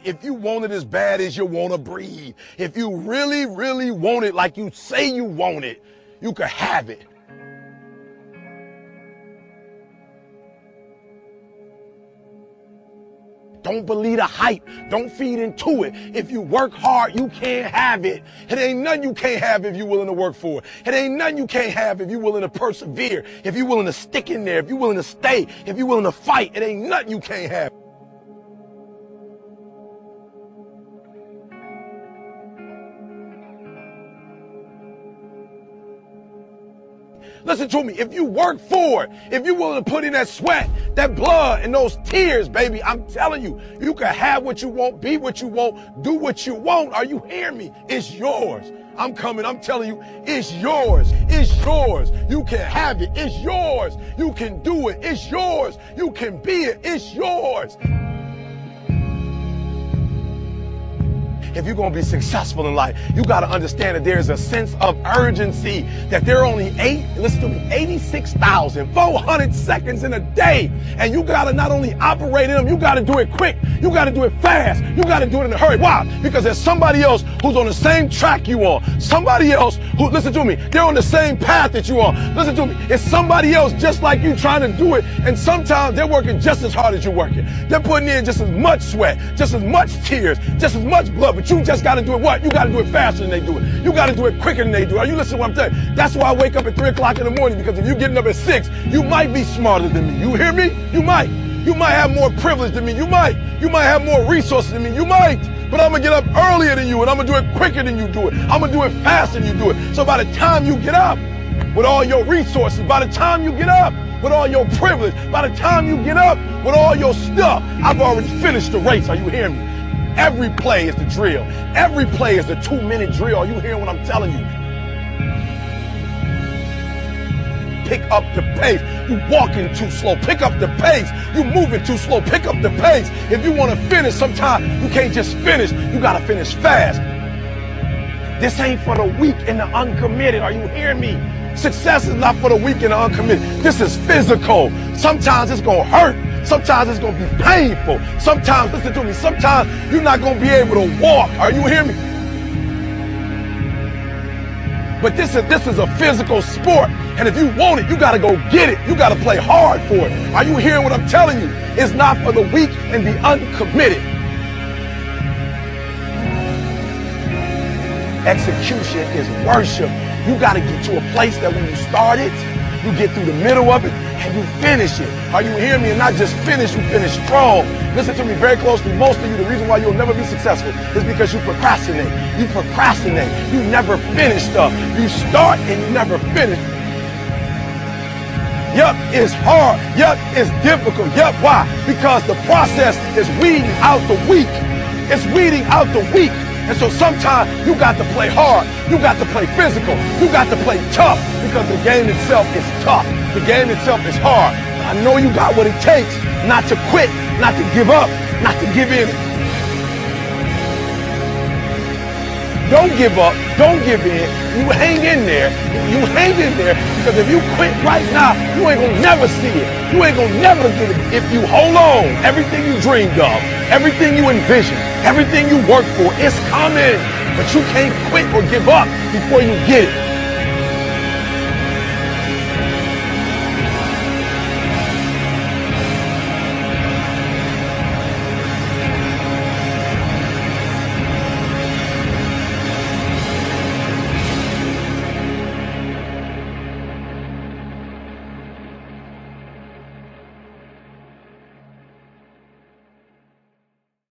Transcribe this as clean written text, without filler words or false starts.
If you want it as bad as you want to breathe, if you really, really want it like you say you want it, you can have it. Don't believe the hype. Don't feed into it. If you work hard, you can't have it. It ain't nothing you can't have if you're willing to work for it. It ain't nothing you can't have if you're willing to persevere, if you're willing to stick in there, if you're willing to stay, if you're willing to fight. It ain't nothing you can't have. Listen to me. If you work for it, if you're willing to put in that sweat, that blood, and those tears, baby, I'm telling you, you can have what you want, be what you want, do what you want. Are you hearing me? It's yours. I'm coming. I'm telling you, it's yours. It's yours. You can have it. It's yours. You can do it. It's yours. You can be it. It's yours. If you're going to be successful in life, you got to understand that there's a sense of urgency, that there are only 86,400 seconds in a day. And you got to not only operate in them, you got to do it quick. You got to do it fast. You got to do it in a hurry. Why? Because there's somebody else who's on the same track you on. Somebody else who, listen to me, they're on the same path that you on. Listen to me. It's somebody else just like you trying to do it. And sometimes they're working just as hard as you're working. They're putting in just as much sweat, just as much tears, just as much blood. But you just got to do it what? You got to do it faster than they do it. You got to do it quicker than they do it. Are you listening to what I'm telling you? That's why I wake up at 3 o'clock in the morning, because if you're getting up at 6, you might be smarter than me. You hear me? You might. You might have more privilege than me. You might. You might have more resources than me. You might. But I'm going to get up earlier than you, and I'm going to do it quicker than you do it. I'm going to do it faster than you do it. So by the time you get up with all your resources, by the time you get up with all your privilege, by the time you get up with all your stuff, I've already finished the race. Are you hearing me? Every play is the drill. Every play is the 2-minute drill. Are you hearing what I'm telling you? Pick up the pace. You walking too slow. Pick up the pace. You moving too slow. Pick up the pace. If you want to finish, sometimes you can't just finish. You got to finish fast. This ain't for the weak and the uncommitted. Are you hearing me? Success is not for the weak and the uncommitted. This is physical. Sometimes it's going to hurt. Sometimes it's going to be painful. Sometimes, listen to me, sometimes you're not going to be able to walk. Are you hearing me? But this is a physical sport. And if you want it, you got to go get it. You got to play hard for it. Are you hearing what I'm telling you? It's not for the weak and the uncommitted. Execution is worship. You got to get to a place that when you start it, you get through the middle of it and you finish it. Are you hearing me? And not just finish, you finish strong. Listen to me very closely. Most of you, the reason why you'll never be successful is because you procrastinate. You procrastinate. You never finish stuff. You start and you never finish. Yup, it's hard. Yup, it's difficult. Yup, why? Because the process is weeding out the weak. It's weeding out the weak. And so sometimes you got to play hard. You got to play physical. You got to play tough, because the game itself is tough. The game itself is hard. I know you got what it takes not to quit, not to give up, not to give in. Don't give up. Don't give in. You hang in there. You hang in there, because if you quit right now, you ain't going to never see it. You ain't going to never get it. If you hold on, everything you dreamed of, everything you envisioned, everything you worked for, it's coming. But you can't quit or give up before you get it.